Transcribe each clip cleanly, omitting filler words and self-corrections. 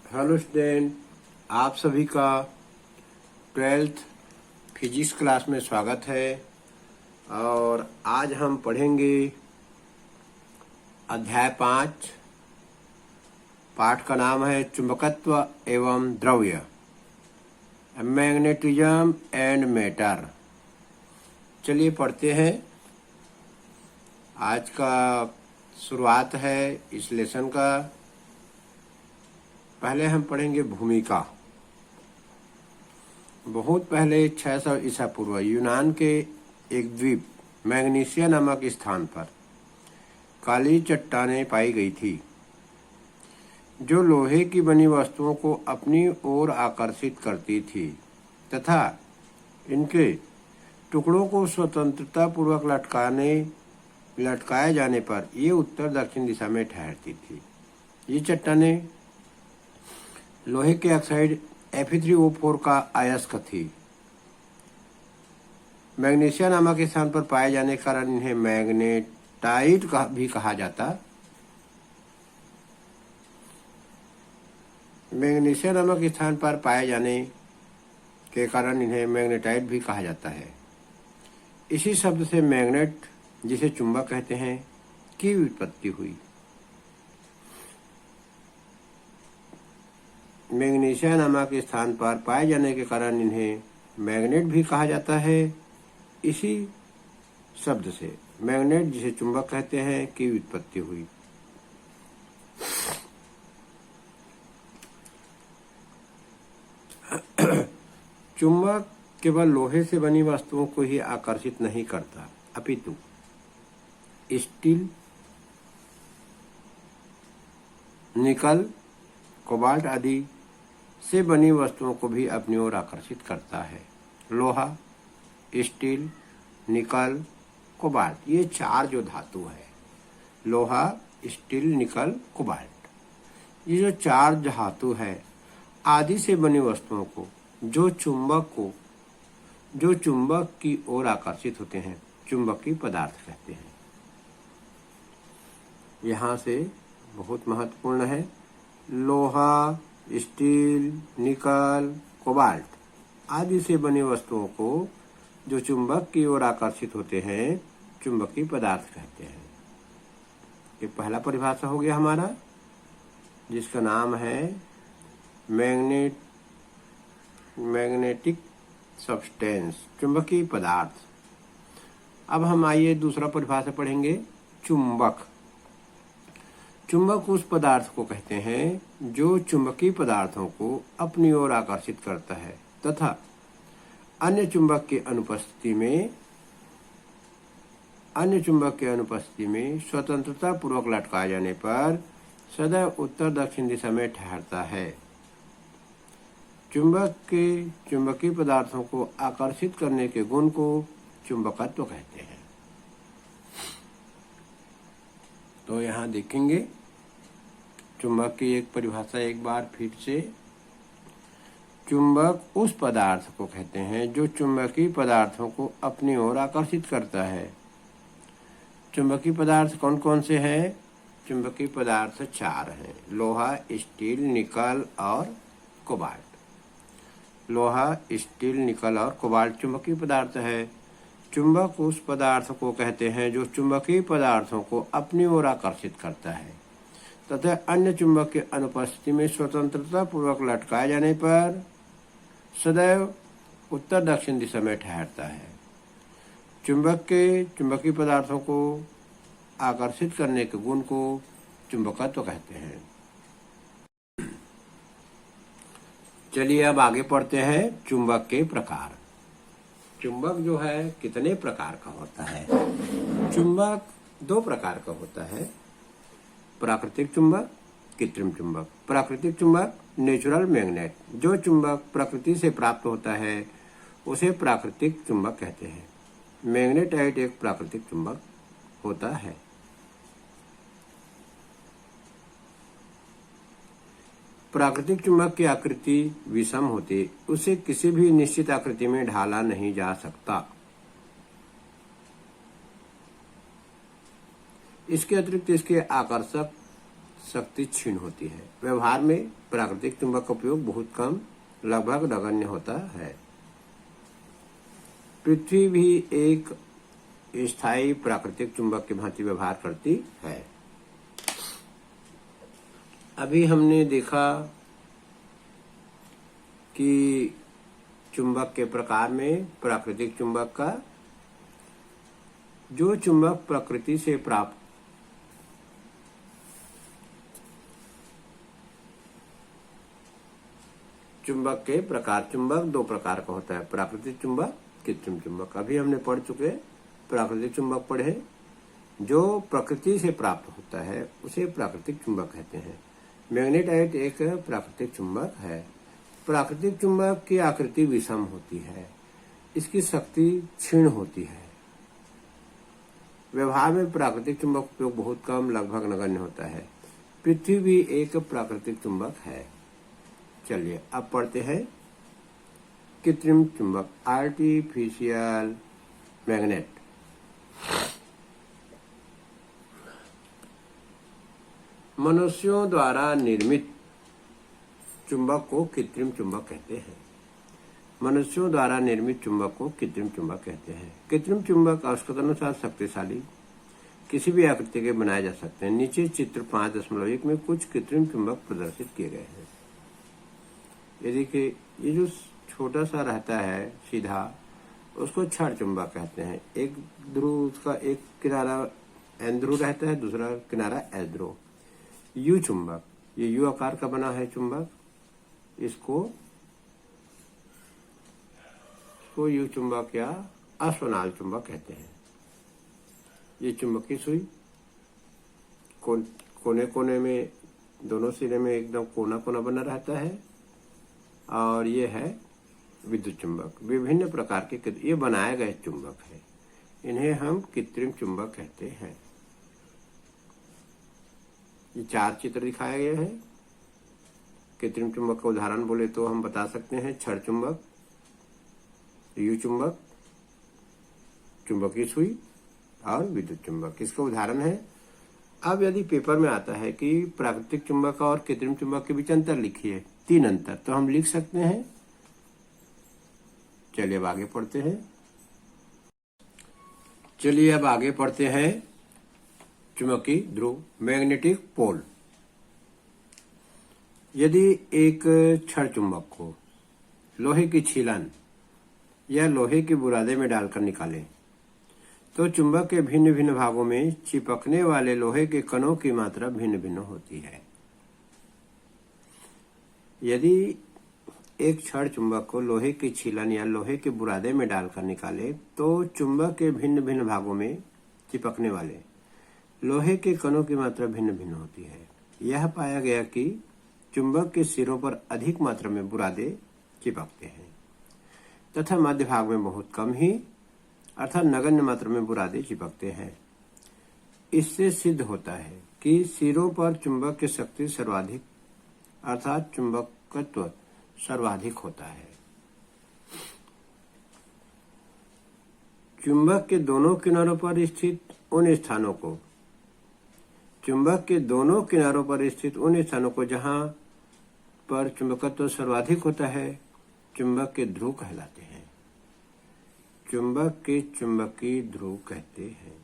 Hello student, आप सभी का 12th फिजिक्स क्लास में स्वागत है। और आज हम पढ़ेंगे अध्याय 5। पाठ का नाम है चुंबकत्व एवं द्रव्य, मैग्नेटिज्म एंड मैटर। चलिए पढ़ते हैं। आज का शुरुआत है इस लेसन का। पहले हम पढ़ेंगे भूमिका। बहुत पहले 600 ईसा पूर्व यूनान के एक द्वीप मैग्नीसिया नामक स्थान पर काली चट्टानें पाई गई थी जो लोहे की बनी वस्तुओं को अपनी ओर आकर्षित करती थी तथा इनके टुकड़ों को स्वतंत्रता पूर्वक लटकाए जाने पर ये उत्तर दक्षिण दिशा में ठहरती थी। ये चट्टानें लोहे के ऑक्साइड Fe3O4 का अयस्क थी। मैग्नीशिया नामक स्थान पर पाए जाने के कारण इन्हें मैग्नेटाइट भी कहा जाता। मैग्नीशिया नामक स्थान पर पाए जाने के कारण इन्हें मैग्नेटाइट भी कहा जाता है। इसी शब्द से मैग्नेट, जिसे चुंबक कहते हैं, की उत्पत्ति हुई। मैग्नीशिया नामक स्थान पर पाए जाने के कारण इन्हें मैग्नेट भी कहा जाता है। इसी शब्द से मैग्नेट, जिसे चुंबक कहते हैं, की उत्पत्ति हुई। चुंबक केवल लोहे से बनी वस्तुओं को ही आकर्षित नहीं करता, अपितु स्टील, निकल, कोबाल्ट आदि से बनी वस्तुओं को भी अपनी ओर आकर्षित करता है। लोहा, स्टील, निकल, कोबाल्ट, ये चार जो धातु है, लोहा, स्टील, निकल, कोबाल्ट, ये जो चार धातु है आदि से बनी वस्तुओं को जो चुंबक की ओर आकर्षित होते हैं, चुंबकीय पदार्थ कहते हैं। यहाँ से बहुत महत्वपूर्ण है, लोहा, स्टील, निकल, कोबाल्ट आदि से बनी वस्तुओं को जो चुंबक की ओर आकर्षित होते हैं, चुंबकीय पदार्थ कहते हैं। ये पहला परिभाषा हो गया हमारा, जिसका नाम है मैग्नेटिक सब्सटेंस, चुंबकीय पदार्थ। अब हम आइए दूसरा परिभाषा पढ़ेंगे, चुंबक। चुंबक उस पदार्थ को कहते हैं जो चुंबकीय पदार्थों को अपनी ओर आकर्षित करता है तथा अन्य चुंबक के अनुपस्थिति में स्वतंत्रता पूर्वक लटकाए जाने पर सदैव उत्तर दक्षिण दिशा में ठहरता है। चुंबक के चुंबकीय पदार्थों को आकर्षित करने के गुण को चुंबकत्व कहते हैं। तो यहाँ देखेंगे चुंबक की एक परिभाषा एक बार फिर से। चुंबक उस पदार्थ को कहते हैं जो चुंबकीय पदार्थों को अपनी ओर आकर्षित करता है। चुंबकीय पदार्थ कौन कौन से हैं? चुंबकीय पदार्थ चार हैं, लोहा, स्टील, निकल और कोबाल्ट। लोहा, स्टील, निकल और कोबाल्ट चुंबकीय पदार्थ है। चुंबक उस पदार्थ को कहते हैं जो चुंबकीय पदार्थों को अपनी ओर आकर्षित करता है तथा अन्य चुंबक के अनुपस्थिति में स्वतंत्रता पूर्वक लटकाए जाने पर सदैव उत्तर दक्षिण दिशा में ठहरता है। चुंबक के चुंबकीय पदार्थों को आकर्षित करने के गुण को चुंबकत्व कहते हैं। चलिए अब आगे पढ़ते हैं चुंबक के प्रकार। चुंबक जो है कितने प्रकार का होता है? चुंबक दो प्रकार का होता है, प्राकृतिक चुंबक, कृत्रिम चुंबक। प्राकृतिक चुंबक नेचुरल मैग्नेट, जो चुंबक प्रकृति से प्राप्त होता है उसे प्राकृतिक चुंबक कहते हैं। मैग्नेटाइट एक प्राकृतिक चुंबक होता है। प्राकृतिक चुंबक की आकृति विषम होती, उसे किसी भी निश्चित आकृति में ढाला नहीं जा सकता। इसके अतिरिक्त इसके आकर्षक शक्ति क्षीण होती है। व्यवहार में प्राकृतिक चुंबक का उपयोग बहुत कम, लगभग नगण्य होता है। पृथ्वी भी एक स्थायी प्राकृतिक चुंबक की भांति व्यवहार करती है। अभी हमने देखा कि चुंबक के प्रकार में प्राकृतिक चुंबक का, जो चुंबक प्रकृति से प्राप्त चुंबक के प्रकार, चुंबक दो प्रकार का होता है, प्राकृतिक चुंबक, कृत्रिम चुंबक। अभी हमने पढ़ चुके प्राकृतिक चुंबक पढ़े, जो प्रकृति से प्राप्त होता है उसे प्राकृतिक चुंबक कहते हैं। मैग्नेटाइट एक प्राकृतिक चुंबक है। प्राकृतिक चुंबक की आकृति विषम होती है, इसकी शक्ति क्षीण होती है। व्यवहार में प्राकृतिक चुंबक उपयोग बहुत कम, लगभग नगण्य होता है। पृथ्वी भी एक प्राकृतिक चुंबक है। चलिए अब पढ़ते हैं कृत्रिम चुंबक, आर्टिफिशियल मैग्नेट। मनुष्यों द्वारा निर्मित चुंबक को कृत्रिम चुंबक कहते हैं। मनुष्यों द्वारा निर्मित चुंबक को कृत्रिम चुंबक कहते हैं। कृत्रिम चुंबक आवश्यकतानुसार शक्तिशाली किसी भी आकृति के बनाए जा सकते हैं। नीचे चित्र 5.1 में कुछ कृत्रिम चुंबक प्रदर्शित किए गए हैं। ये देखिए, ये जो छोटा सा रहता है सीधा, उसको क्षण चुंबक कहते हैं। एक ध्रुव, उसका एक किनारा एन ध्रुव रहता है, दूसरा किनारा एस ध्रुव। यू चुंबक, ये यू आकार का बना है चुंबक, इसको यू चुंबक या अस्वनाल चुंबक कहते हैं। ये चुंबक की सुई कोने कोने में, दोनों सिरे में एकदम कोना कोना बना रहता है, और ये है विद्युत चुंबक। विभिन्न प्रकार के ये बनाए गए चुंबक है, इन्हें हम कृत्रिम चुंबक कहते हैं। ये 4 चित्र दिखाए गए हैं। कृत्रिम चुंबक का उदाहरण बोले तो हम बता सकते हैं क्षण चुंबक, यू चुंबक, चुंबकीय सुई और विद्युत चुंबक, इसका उदाहरण है। अब यदि पेपर में आता है कि प्राकृतिक चुंबक और कृत्रिम चुंबक के बीच अंतर लिखिए, 3 अंतर, तो हम लिख सकते हैं। चलिए अब आगे पढ़ते हैं। चुंबकीय ध्रुव, मैग्नेटिक पोल। यदि एक क्षण चुंबक को लोहे की छीलन या लोहे के बुरादे में डालकर निकालें, तो चुंबक के भिन्न भिन्न भागों में चिपकने वाले लोहे के कणों की मात्रा भिन्न भिन्न होती है। यदि एक क्षण चुंबक को लोहे की छीलन या लोहे के बुरादे में डालकर निकाले, तो चुंबक के भिन्न भिन्न भागों में चिपकने वाले लोहे के कणों की मात्रा भिन्न भिन्न होती है। यह पाया गया कि चुंबक के सिरों पर अधिक मात्रा में बुरादे चिपकते हैं तथा मध्य भाग में बहुत कम ही, अर्थात नगण्य मात्रा में बुरादे चिपकते हैं। इससे सिद्ध होता है कि सिरों पर चुंबक की शक्ति सर्वाधिक, अर्थात चुंबकत्व सर्वाधिक होता है। चुंबक के दोनों किनारों पर स्थित उन स्थानों को, चुंबक के दोनों किनारों पर स्थित उन स्थानों को जहां पर चुंबकत्व सर्वाधिक होता है, चुंबक के ध्रुव कहलाते हैं। चुंबक के चुंबकीय ध्रुव कहते हैं।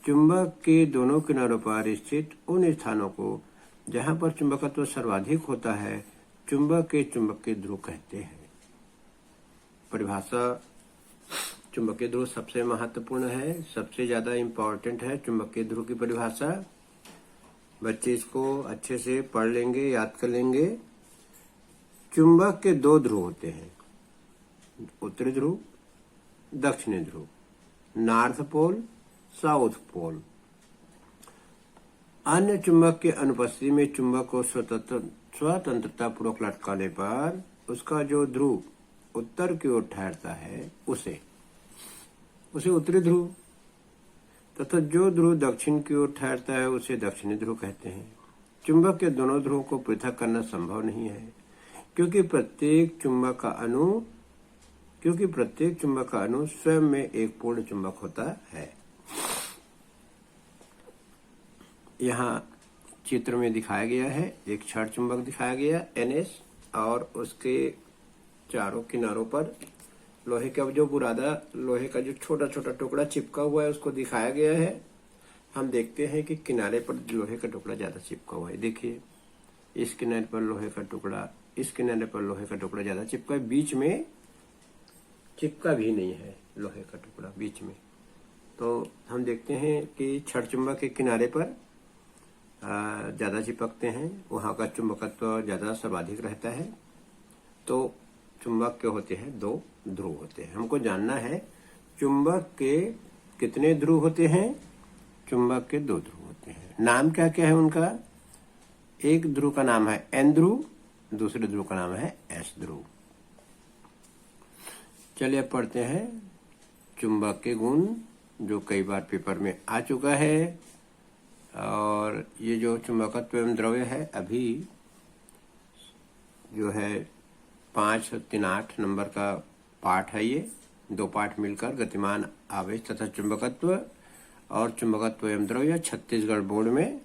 चुंबक के दोनों किनारों पर स्थित उन स्थानों को जहां पर चुंबकत्व सर्वाधिक होता है, चुंबक के चुंबकीय ध्रुव कहते हैं। परिभाषा, चुंबकीय ध्रुव सबसे महत्वपूर्ण है, सबसे ज्यादा इम्पोर्टेंट है चुंबकीय ध्रुव की परिभाषा। बच्चे इसको अच्छे से पढ़ लेंगे, याद कर लेंगे। चुंबक के 2 ध्रुव होते हैं, उत्तरी ध्रुव, दक्षिणी ध्रुव, नॉर्थ पोल, साउथ पोल। अन्य चुंबक के अनुपस्थिति में चुंबक को स्वतंत्रता पूर्वक लटकाने पर उसका जो ध्रुव उत्तर की ओर ठहरता है उसे उत्तरी ध्रुव, तथा जो ध्रुव दक्षिण की ओर ठहरता है उसे दक्षिणी ध्रुव कहते हैं। चुंबक के दोनों ध्रुवों को पृथक करना संभव नहीं है, क्योंकि प्रत्येक चुंबक का अणु स्वयं में एक पूर्ण चुंबक होता है। यहाँ चित्र में दिखाया गया है। एक क्षण चुंबक दिखाया गया NS, और उसके चारों किनारों पर लोहे का जो बुरादा, लोहे का जो छोटा छोटा टुकड़ा चिपका हुआ है उसको दिखाया गया है। हम देखते हैं कि किनारे पर लोहे का टुकड़ा ज्यादा चिपका हुआ है। देखिए, इस किनारे पर लोहे का टुकड़ा, इस किनारे पर लोहे का टुकड़ा ज्यादा चिपका है, बीच में चिपका भी नहीं है लोहे का टुकड़ा बीच में। तो हम देखते हैं कि क्षण चुंबक के किनारे पर ज्यादा चिपकते हैं, वहां का चुंबकत्व ज्यादा सर्वाधिक रहता है। तो चुंबक के होते हैं 2 ध्रुव होते हैं। हमको जानना है चुंबक के कितने ध्रुव होते हैं। चुंबक के 2 ध्रुव होते हैं। नाम क्या क्या है उनका? एक ध्रुव का नाम है N ध्रुव, दूसरे ध्रुव का नाम है S ध्रुव। चलिए अब पढ़ते हैं चुंबक के गुण, जो कई बार पेपर में आ चुका है। और ये जो चुंबकत्व एवं द्रव्य है, अभी जो है 5 और 3 8 नंबर का पाठ है। ये 2 पाठ मिलकर गतिमान आवेश तथा चुंबकत्व और चुंबकत्व एवं द्रव्य छत्तीसगढ़ बोर्ड में।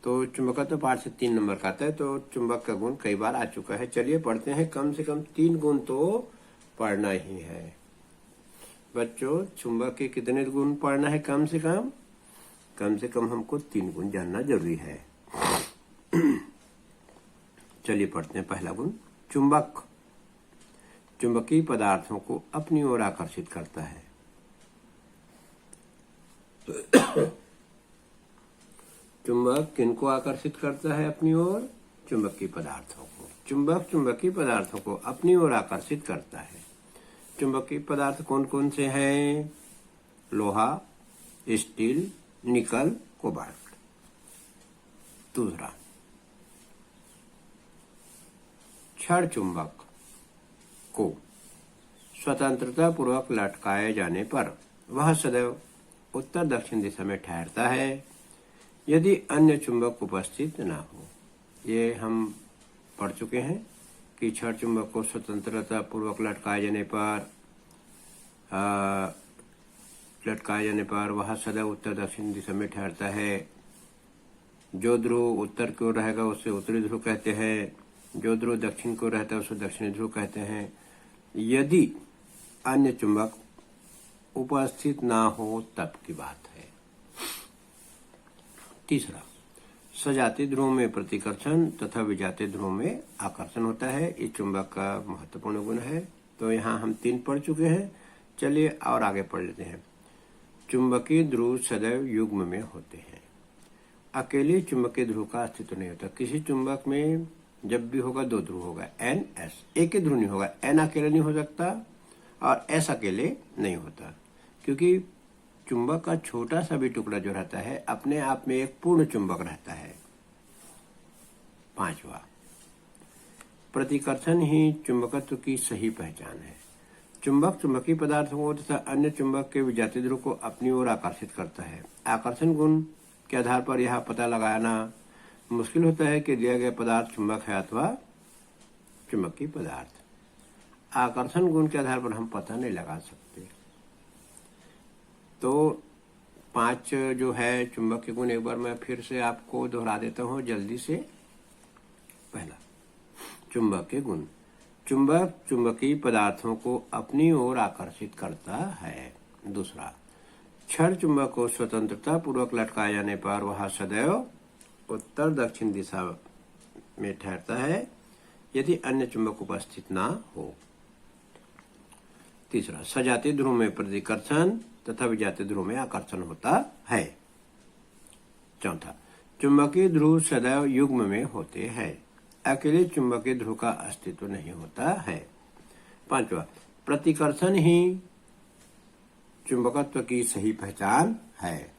तो चुंबकत्व पाठ से 3 नंबर का आता है। तो चुंबक का गुण कई बार आ चुका है। चलिए पढ़ते हैं। कम से कम 3 गुण तो पढ़ना ही है बच्चों। चुंबक के कितने गुण पढ़ना है? कम से कम हमको 3 गुण जानना जरूरी है। चलिए पढ़ते हैं। पहला गुण, चुंबक चुंबकीय पदार्थों को अपनी ओर आकर्षित करता है। चुंबक किनको आकर्षित करता है अपनी ओर? चुंबकीय पदार्थों को। चुंबक चुंबकीय पदार्थों को अपनी ओर आकर्षित करता है। चुंबकीय पदार्थ कौन कौन से हैं? लोहा, स्टील, निकल, कोबाल्ट। दूसरा, क्षण चुंबक को स्वतंत्रता पूर्वक लटकाए जाने पर वह सदैव उत्तर दक्षिण दिशा में ठहरता है यदि अन्य चुंबक उपस्थित न हो। ये हम पढ़ चुके हैं कि क्षण चुंबक को स्वतंत्रता पूर्वक लटकाए जाने पर वह सदैव उत्तर दक्षिण दिशा में ठहरता है। जो ध्रुव उत्तर की ओर रहेगा उसे उत्तरी ध्रुव कहते हैं, जो ध्रुव दक्षिण की ओर रहता है उसे दक्षिणी ध्रुव कहते हैं, यदि अन्य चुंबक उपस्थित ना हो तब की बात है। तीसरा, सजातीय ध्रुव में प्रतिकर्षण तथा विजातीय ध्रुव में आकर्षण होता है। ये चुंबक का महत्वपूर्ण गुण है। तो यहाँ हम 3 पढ़ चुके हैं। चलिए और आगे पढ़ लेते हैं। चुंबकीय ध्रुव सदैव युग्म में होते हैं। अकेले चुंबकीय ध्रुव का अस्तित्व नहीं होता। किसी चुंबक में जब भी होगा 2 ध्रुव होगा, N S। एक ही ध्रुव नहीं होगा। N अकेले नहीं हो सकता और S अकेले नहीं होता, क्योंकि चुंबक का छोटा सा भी टुकड़ा जो रहता है अपने आप में एक पूर्ण चुंबक रहता है। 5वां, प्रतिकर्षण ही चुंबकत्व की सही पहचान है। चुंबक चुंबकीय पदार्थों को तथा अन्य चुंबक के विजातीय ध्रुव को अपनी ओर आकर्षित करता है। आकर्षण गुण के आधार पर यह पता लगाना मुश्किल होता है कि दिया गया पदार्थ चुंबक है अथवा चुंबकीय पदार्थ। आकर्षण गुण के आधार पर हम पता नहीं लगा सकते। तो 5 जो है चुंबक के गुण, एक बार मैं फिर से आपको दोहरा देता हूं जल्दी से। पहला, चुंबक के गुण। चुंबक चुंबकीय पदार्थों को अपनी ओर आकर्षित करता है। दूसरा, क्षण चुंबक को स्वतंत्रता पूर्वक लटकाए जाने पर वह सदैव उत्तर दक्षिण दिशा में ठहरता है यदि अन्य चुंबक उपस्थित ना हो। तीसरा, सजातीय ध्रुव में प्रतिकर्षण तथा विजातीय ध्रुव में आकर्षण होता है। चौथा, चुंबकीय ध्रुव सदैव युग्म में होते हैं। अकेले चुंबकीय ध्रुव का अस्तित्व नहीं होता है। 5वां, प्रतिकर्षण ही चुंबकत्व की सही पहचान है।